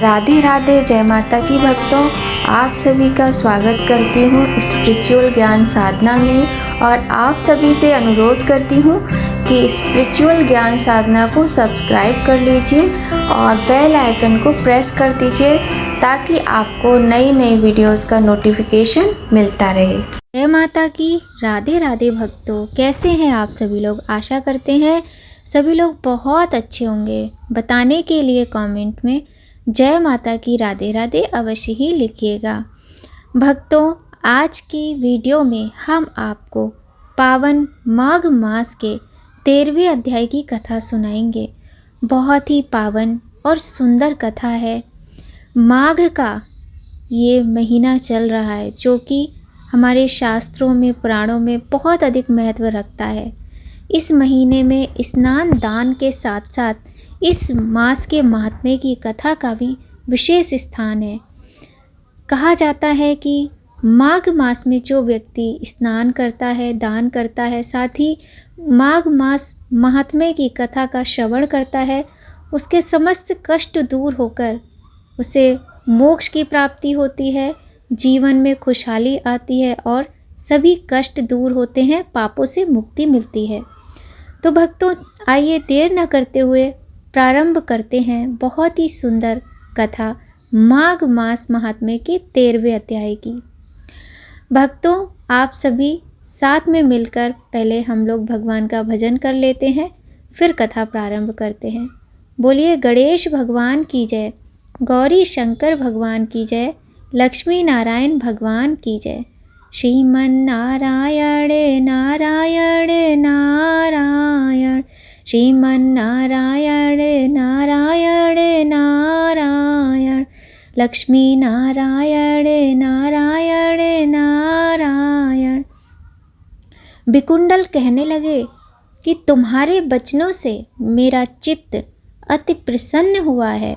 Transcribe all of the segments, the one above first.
राधे राधे, जय माता की भक्तों। आप सभी का स्वागत करती हूँ स्पिरिचुअल ज्ञान साधना में और आप सभी से अनुरोध करती हूँ कि स्पिरिचुअल ज्ञान साधना को सब्सक्राइब कर लीजिए और बेल आइकन को प्रेस कर दीजिए ताकि आपको नई नई वीडियोस का नोटिफिकेशन मिलता रहे। जय माता की, राधे राधे भक्तों। कैसे हैं आप सभी लोग? आशा करते हैं सभी लोग बहुत अच्छे होंगे। बताने के लिए कमेंट में जय माता की राधे राधे अवश्य ही लिखिएगा। भक्तों, आज की वीडियो में हम आपको पावन माघ मास के 13वें अध्याय की कथा सुनाएंगे। बहुत ही पावन और सुंदर कथा है। माघ का ये महीना चल रहा है जो कि हमारे शास्त्रों में, पुराणों में बहुत अधिक महत्व रखता है। इस महीने में स्नान दान के साथ साथ इस मास के महात्म्य की कथा का भी विशेष स्थान है। कहा जाता है कि माघ मास में जो व्यक्ति स्नान करता है, दान करता है, साथ ही माघ मास महात्म्य की कथा का श्रवण करता है, उसके समस्त कष्ट दूर होकर उसे मोक्ष की प्राप्ति होती है, जीवन में खुशहाली आती है और सभी कष्ट दूर होते हैं, पापों से मुक्ति मिलती है। तो भक्तों, आइए देर न करते हुए प्रारंभ करते हैं बहुत ही सुंदर कथा माघ मास महात्म्य के 13वें अध्याय की। भक्तों, आप सभी साथ में मिलकर पहले हम लोग भगवान का भजन कर लेते हैं, फिर कथा प्रारंभ करते हैं। बोलिए गणेश भगवान की जय, गौरी शंकर भगवान की जय, लक्ष्मी नारायण भगवान की जय। श्रीमन नारायण नारायण नारायण, श्रीमन नारायण नारायण नारायण, लक्ष्मी नारायण नारायण नारायण। विकुंडल कहने लगे कि तुम्हारे वचनों से मेरा चित्त अति प्रसन्न हुआ है,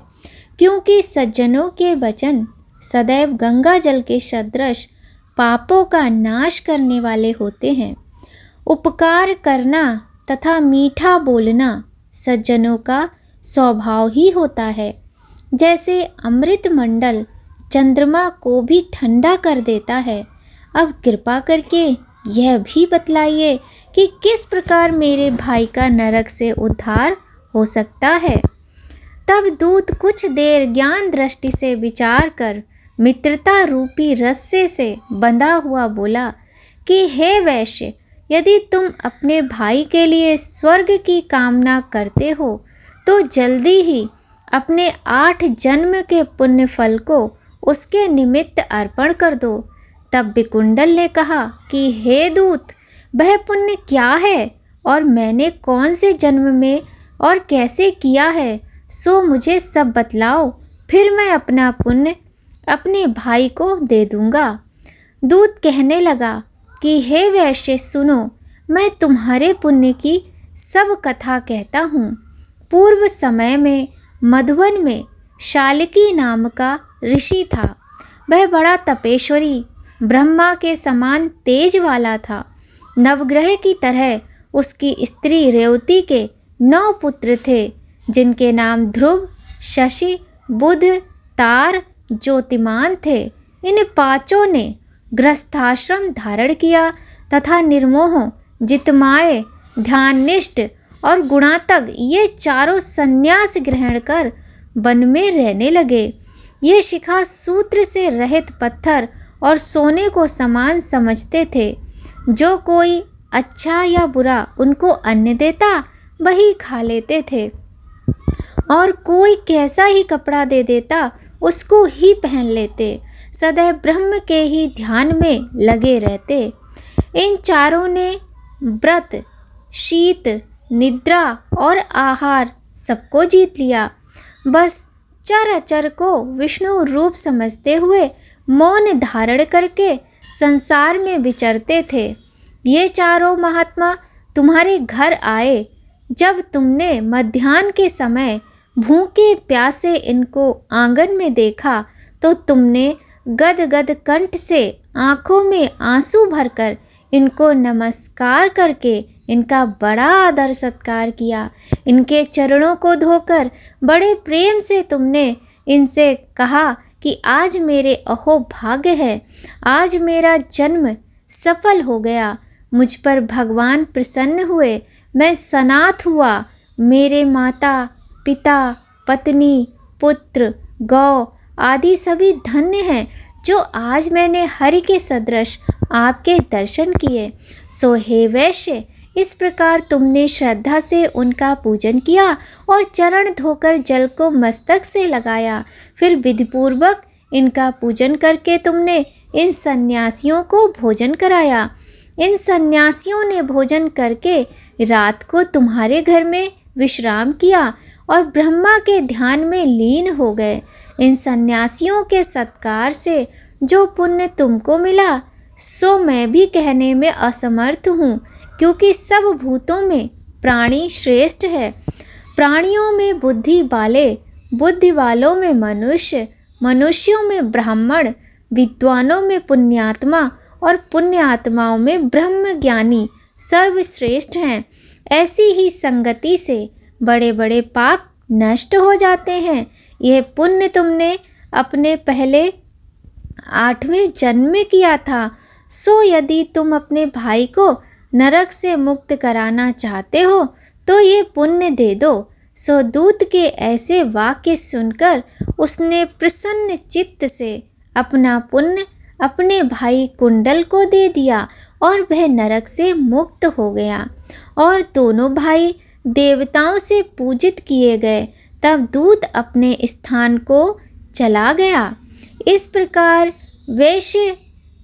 क्योंकि सज्जनों के वचन सदैव गंगा जल के सदृश पापों का नाश करने वाले होते हैं। उपकार करना तथा मीठा बोलना सज्जनों का स्वभाव ही होता है। जैसे अमृत मंडल चंद्रमा को भी ठंडा कर देता है। अब कृपा करके यह भी बतलाइए कि किस प्रकार मेरे भाई का नरक से उद्धार हो सकता है। तब दूत कुछ देर ज्ञान दृष्टि से विचार कर मित्रता रूपी रस्से से बंधा हुआ बोला कि हे वैश्य, यदि तुम अपने भाई के लिए स्वर्ग की कामना करते हो तो जल्दी ही अपने 8 जन्म के पुण्य फल को उसके निमित्त अर्पण कर दो। तब विकुंडल ने कहा कि हे दूत, वह पुण्य क्या है और मैंने कौन से जन्म में और कैसे किया है, सो मुझे सब बतलाओ, फिर मैं अपना पुण्य अपने भाई को दे दूंगा। दूत कहने लगा कि हे वैश्य सुनो, मैं तुम्हारे पुण्य की सब कथा कहता हूँ। पूर्व समय में मधुवन में शाल्की नाम का ऋषि था। वह बड़ा तपेश्वरी, ब्रह्मा के समान तेज वाला था। नवग्रह की तरह उसकी स्त्री रेवती के 9 पुत्र थे, जिनके नाम ध्रुव, शशि, बुध, तार, ज्योतिमान थे। इन 5 ने गृहस्थाश्रम धारण किया तथा निर्मोह, जितमाय, ध्याननिष्ठ और गुणातक ये 4 संन्यास ग्रहण कर वन में रहने लगे। ये शिखा सूत्र से रहित पत्थर और सोने को समान समझते थे। जो कोई अच्छा या बुरा उनको अन्न देता वही खा लेते थे और कोई कैसा ही कपड़ा दे देता उसको ही पहन लेते। सदैव ब्रह्म के ही ध्यान में लगे रहते। इन 4 ने व्रत, शीत, निद्रा और आहार सबको जीत लिया। बस चर अचर को विष्णु रूप समझते हुए मौन धारण करके संसार में विचरते थे। ये 4 महात्मा तुम्हारे घर आए। जब तुमने मध्याह्न के समय भूखे प्यासे इनको आंगन में देखा तो तुमने गदगद कंठ से आँखों में आंसू भरकर इनको नमस्कार करके इनका बड़ा आदर सत्कार किया। इनके चरणों को धोकर बड़े प्रेम से तुमने इनसे कहा कि आज मेरे अहो भाग्य है, आज मेरा जन्म सफल हो गया, मुझ पर भगवान प्रसन्न हुए, मैं सनाथ हुआ, मेरे माता पिता पत्नी पुत्र गौ आदि सभी धन्य हैं जो आज मैंने हरि के सदृश आपके दर्शन किए। सो हे वैश्य, इस प्रकार तुमने श्रद्धा से उनका पूजन किया और चरण धोकर जल को मस्तक से लगाया, फिर विधिपूर्वक इनका पूजन करके तुमने इन सन्यासियों को भोजन कराया। इन सन्यासियों ने भोजन करके रात को तुम्हारे घर में विश्राम किया और ब्रह्मा के ध्यान में लीन हो गए। इन सन्यासियों के सत्कार से जो पुण्य तुमको मिला सो मैं भी कहने में असमर्थ हूँ, क्योंकि सब भूतों में प्राणी श्रेष्ठ है। प्राणियों में बुद्धि वाले, बुद्धि वालों में मनुष्य, मनुष्यों में ब्राह्मण, विद्वानों में पुण्यात्मा और पुण्यात्माओं में ब्रह्म ज्ञानी सर्वश्रेष्ठ हैं। ऐसी ही संगति से बड़े बड़े पाप नष्ट हो जाते हैं। यह पुण्य तुमने अपने पहले 8वें जन्म में किया था। सो यदि तुम अपने भाई को नरक से मुक्त कराना चाहते हो तो ये पुण्य दे दो। सो दूत के ऐसे वाक्य सुनकर उसने प्रसन्न चित्त से अपना पुण्य अपने भाई कुंडल को दे दिया और वह नरक से मुक्त हो गया और दोनों भाई देवताओं से पूजित किए गए। तब दूत अपने स्थान को चला गया। इस प्रकार वैश्य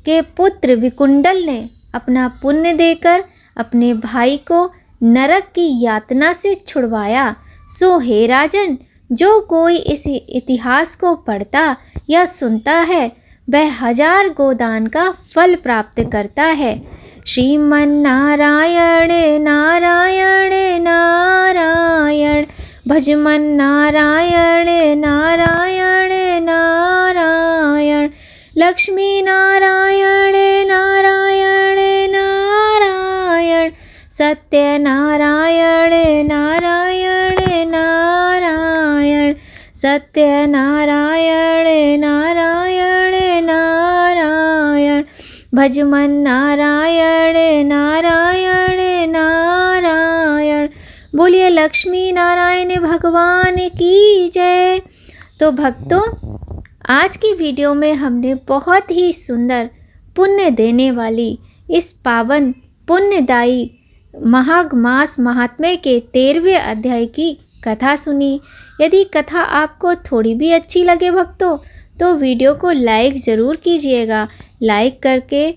के पुत्र विकुंडल ने अपना पुण्य देकर अपने भाई को नरक की यातना से छुड़वाया। सो हे राजन, जो कोई इस इतिहास को पढ़ता या सुनता है वह 1000 गोदान का फल प्राप्त करता है। श्रीमन्नारायण नारायण नारायण, भजमन नारायण नारायण नारायण, लक्ष्मी नारायण नारायण नारायण, सत्य नारायण नारायण नारायण, सत्य नारायण नारायण नारायण, भजमन नारायण नारायण नारायण। बोलिए लक्ष्मी नारायण भगवान की जय। तो भक्तों, आज की वीडियो में हमने बहुत ही सुंदर पुण्य देने वाली इस पावन पुण्यदायी माघ मास महात्म्य के 13वें अध्याय की कथा सुनी। यदि कथा आपको थोड़ी भी अच्छी लगे भक्तों तो वीडियो को लाइक ज़रूर कीजिएगा। लाइक करके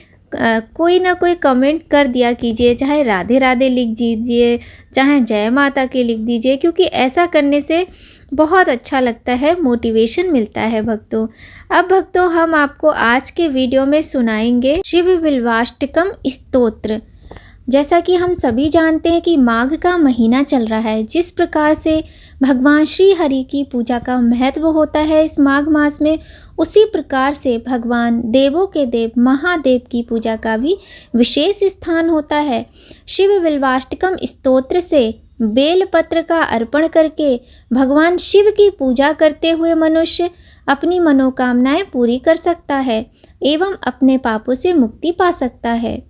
कोई ना कोई कमेंट कर दिया कीजिए, चाहे राधे राधे लिख दीजिए, चाहे जय माता की लिख दीजिए, क्योंकि ऐसा करने से बहुत अच्छा लगता है, मोटिवेशन मिलता है भक्तों। अब भक्तों, हम आपको आज के वीडियो में सुनाएंगे शिव बिल्वाष्टकम स्तोत्र। जैसा कि हम सभी जानते हैं कि माघ का महीना चल रहा है, जिस प्रकार से भगवान श्री हरि की पूजा का महत्व होता है इस माघ मास में, उसी प्रकार से भगवान देवों के देव महादेव की पूजा का भी विशेष स्थान होता है। शिव बिल्वाष्टकम स्तोत्र से बेलपत्र का अर्पण करके भगवान शिव की पूजा करते हुए मनुष्य अपनी मनोकामनाएं पूरी कर सकता है एवं अपने पापों से मुक्ति पा सकता है।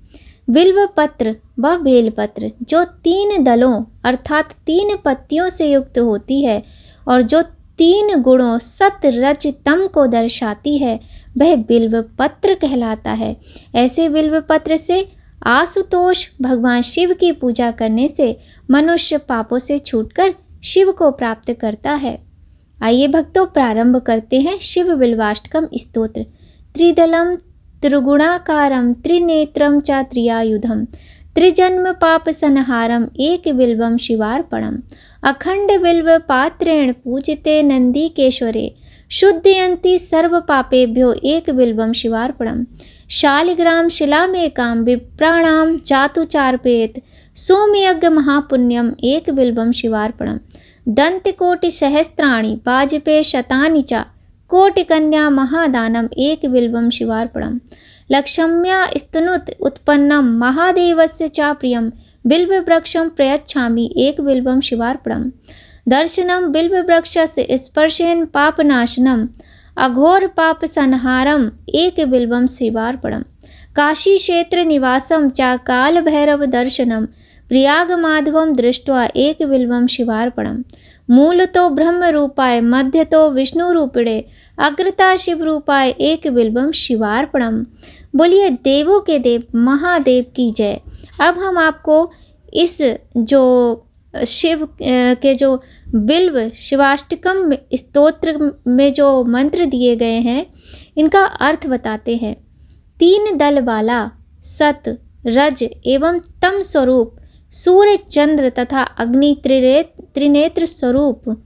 बिल्व पत्र व बेलपत्र जो 3 दलों अर्थात 3 पत्तियों से युक्त होती है और जो 3 गुणों सत रज तम को दर्शाती है, वह बिल्व पत्र कहलाता है। ऐसे बिल्व पत्र से आशुतोष भगवान शिव की पूजा करने से मनुष्य पापों से छूटकर शिव को प्राप्त करता है। आइए भक्तों, प्रारंभ करते हैं शिव बिल्वाष्टकम स्तोत्र। त्रिदलम त्रिगुणाकारम त्रिनेत्रम च त्रियायुधम, त्रिजन्म पाप संहारम एक बिल्वम शिवार्पणम, अखंड बिल्व पात्रेण पूजिते नंदीकेश्वरे, शुद्धयन्ति सर्व पापेभ्यो एक बिल्वम शिवार्पणम, शालिग्राम शिलामेकां विप्राणां जातु चार्पयेत्, सोमयज्ञ महापुण्यम एक बिल्वम शिवार्पणम, दंतकोटि सहस्राणि वाजपेय शतानि च, कोटिकन्या महादानम एक बिल्वम शिवार्पणम, लक्ष्म्या स्तनुत उत्पन्नम महादेवस्य च प्रियम बिल्व वृक्षम प्रयच्छामि एक बिल्वम शिवार्पणम, दर्शनम बिल्व वृक्षस्य स्पर्शेन पापनाशनम अघोर पाप संहारम एक बिल्वम शिवार्पणम। काशी क्षेत्र निवासम चा काल भैरव दर्शनम प्रयाग माधवम दृष्ट्वा एक बिल्वम शिवार्पणम। मूल तो ब्रह्म रूपाय मध्य तो विष्णु रूपिणे अग्रता शिव रूपाय एक बिल्वम शिवार्पणम। बोलिए देवों के देव महादेव की जय। अब हम आपको इस जो शिव के जो बिल्व शिवाष्टकम स्तोत्र में जो मंत्र दिए गए हैं इनका अर्थ बताते हैं। 3 दल वाला सत रज एवं तम स्वरूप सूर्य चंद्र तथा अग्नि त्रिनेत्र स्वरूप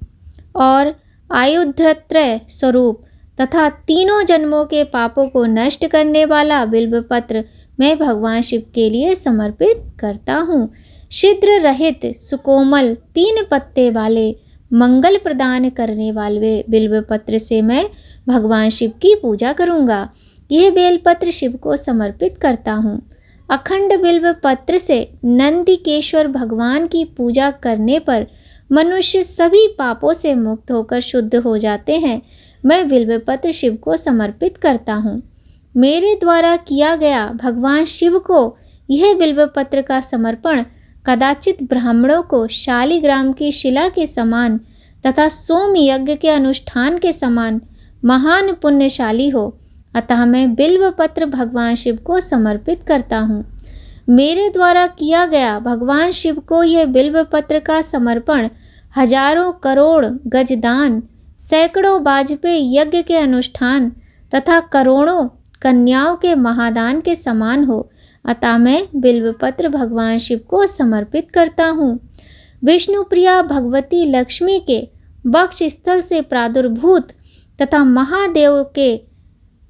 और आयुधत्रय स्वरूप तथा तीनों जन्मों के पापों को नष्ट करने वाला बिल्व पत्र मैं भगवान शिव के लिए समर्पित करता हूँ। छिद्र रहित सुकोमल 3 पत्ते वाले मंगल प्रदान करने वाले बिल्व पत्र से मैं भगवान शिव की पूजा करूँगा। यह बेलपत्र शिव को समर्पित करता हूँ। अखंड बिल्व पत्र से नंदिकेश्वर भगवान की पूजा करने पर मनुष्य सभी पापों से मुक्त होकर शुद्ध हो जाते हैं। मैं बिल्व पत्र शिव को समर्पित करता हूँ। मेरे द्वारा किया गया भगवान शिव को यह बिल्व पत्र का समर्पण कदाचित ब्राह्मणों को शालिग्राम की शिला के समान तथा सोम यज्ञ के अनुष्ठान के समान महान पुण्यशाली हो, अतः मैं बिल्व पत्र भगवान शिव को समर्पित करता हूँ। मेरे द्वारा किया गया भगवान शिव को यह बिल्व पत्र का समर्पण हजारों करोड़ गजदान, सैकड़ों वाजपेयी यज्ञ के अनुष्ठान तथा करोड़ों कन्याओं के महादान के समान हो, अतः मैं बिल्व पत्र भगवान शिव को समर्पित करता हूँ। विष्णु प्रिया भगवती लक्ष्मी के वक्ष स्थल से प्रादुर्भूत तथा महादेव के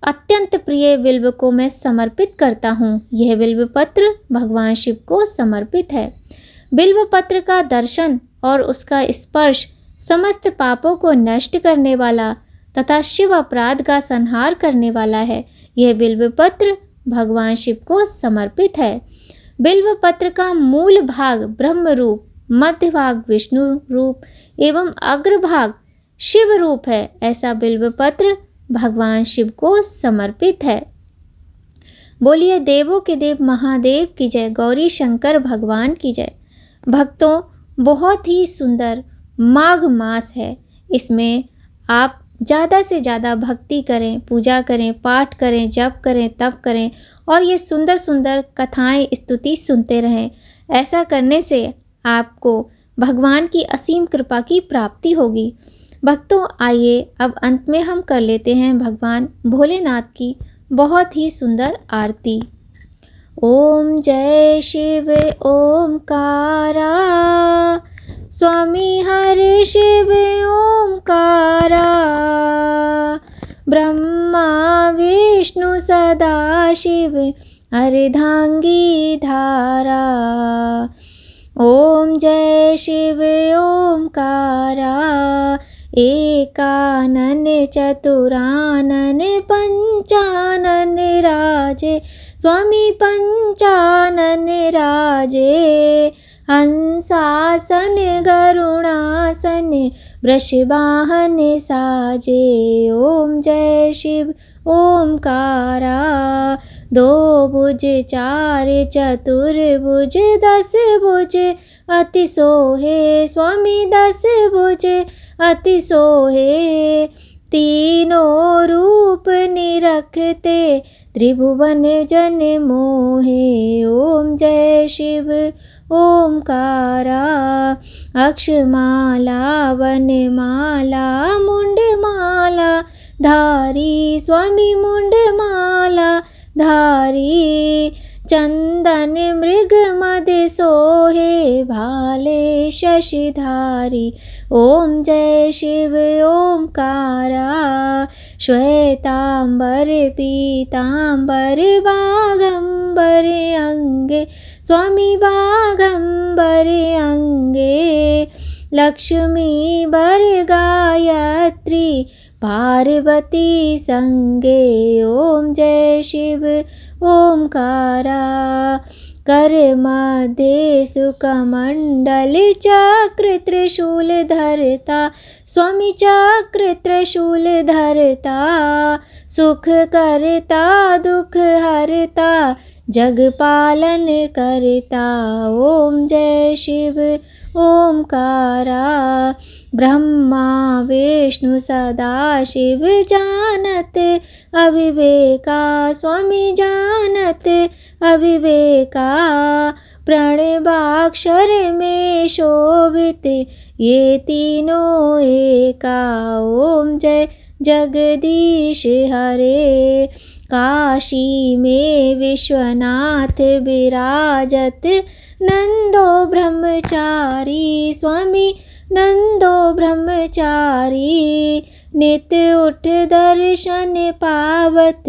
अत्यंत प्रिय बिल्व को मैं समर्पित करता हूँ। यह बिल्व पत्र भगवान शिव को समर्पित है। बिल्व पत्र का दर्शन और उसका स्पर्श समस्त पापों को नष्ट करने वाला तथा शिव अपराध का संहार करने वाला है। यह बिल्व पत्र भगवान शिव को समर्पित है। बिल्व पत्र का मूल भाग ब्रह्म रूप, मध्य भाग विष्णु रूप एवं अग्रभाग शिव रूप है। ऐसा बिल्व पत्र भगवान शिव को समर्पित है। बोलिए देवों के देव महादेव की जय, गौरी शंकर भगवान की जय। भक्तों, बहुत ही सुंदर माघ मास है। इसमें आप ज़्यादा से ज़्यादा भक्ति करें, पूजा करें, पाठ करें, जप करें, तप करें और ये सुंदर सुंदर कथाएं स्तुति सुनते रहें। ऐसा करने से आपको भगवान की असीम कृपा की प्राप्ति होगी। भक्तों, आइए अब अंत में हम कर लेते हैं भगवान भोलेनाथ की बहुत ही सुंदर आरती। ओम जय शिव ओमकारा, स्वामी हरे शिव ओमकारा, ब्रह्मा विष्णु सदा शिव अर्धांगी धारा। ओम जय शिव ओमकारा, एकानन चतुरानन पंचानन राजे, स्वामी पंचानन राजे। हंसासन गरुणासन वृषवाहन साजे। ओम जय शिव ओमकारा, 2 भुज 4 चतुर्भुज 10 भुज अति सोहे, स्वामी 10 भुज अति सोहे। तीनों रूप निरखते त्रिभुवन जन मोहे। ओम जय शिव ओमकारा, अक्षमाला वनमाला मुंडमाला धारी, स्वामी मुंडमाला धारी। चंदन मृग मद सोहे, भाले शशिधारी। ओम जय शिव ओमकारा, श्वेतांबर पीतांबर बागंबर अंगे, स्वामी बागंबर अंगे। लक्ष्मी बर गायत्री पार्वती संगे। ओम जय शिव ओमकारा, कर मध्य सुकमंडल चक्र त्रिशूल धरता, स्वामी चक्र त्रिशूल धरता, सुख करता दुख हरता, जग पालन करता। ओम जय शिव ओमकारा, ब्रह्मा विष्णु सदा शिव जानत अविवेका, स्वामी जानत अविवेका, प्रणवाक्षर में शोभित ये तीनों एका। ओम जय जगदीश हरे, काशी में विश्वनाथ विराजत, नंदो ब्रह्मचारी, स्वामी नंदो ब्रह्मचारी, नित्य उठ दर्शन पावत,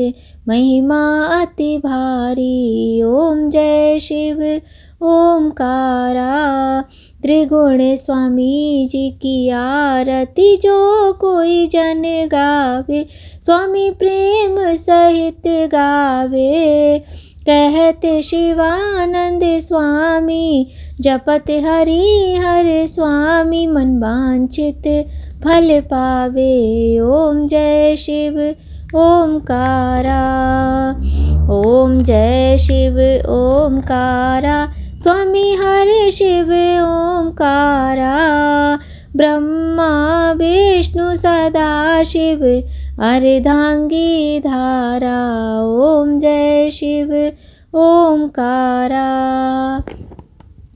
महिमा अति भारी। ओम जय शिव ओमकारा, त्रिगुण स्वामी जी की आरती जो कोई जन गावे, स्वामी प्रेम सहित गावे। कहत शिवानंद स्वामी, जपत हरि हर स्वामी, मन वांछित फल पावे। ओम जय शिव ओमकारा, ओम जय शिव ओमकारा, स्वामी हर शिव ओमकारा, ब्रह्मा विष्णु सदा शिव अर्धांगी धारा। ओम जय शिव ओमकारा।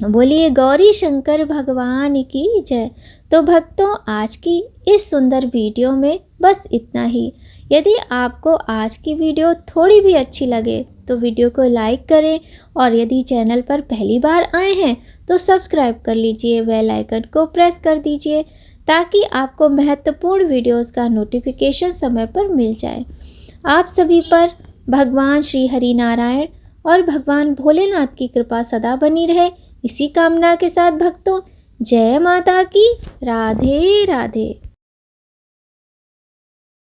बोलिए गौरी शंकर भगवान की जय। तो भक्तों, आज की इस सुंदर वीडियो में बस इतना ही। यदि आपको आज की वीडियो थोड़ी भी अच्छी लगे तो वीडियो को लाइक करें, और यदि चैनल पर पहली बार आए हैं तो सब्सक्राइब कर लीजिए, बेल आइकन को प्रेस कर दीजिए ताकि आपको महत्वपूर्ण वीडियोस का नोटिफिकेशन समय पर मिल जाए। आप सभी पर भगवान श्री हरि नारायण और भगवान भोलेनाथ की कृपा सदा बनी रहे, इसी कामना के साथ भक्तों, जय माता की, राधे राधे।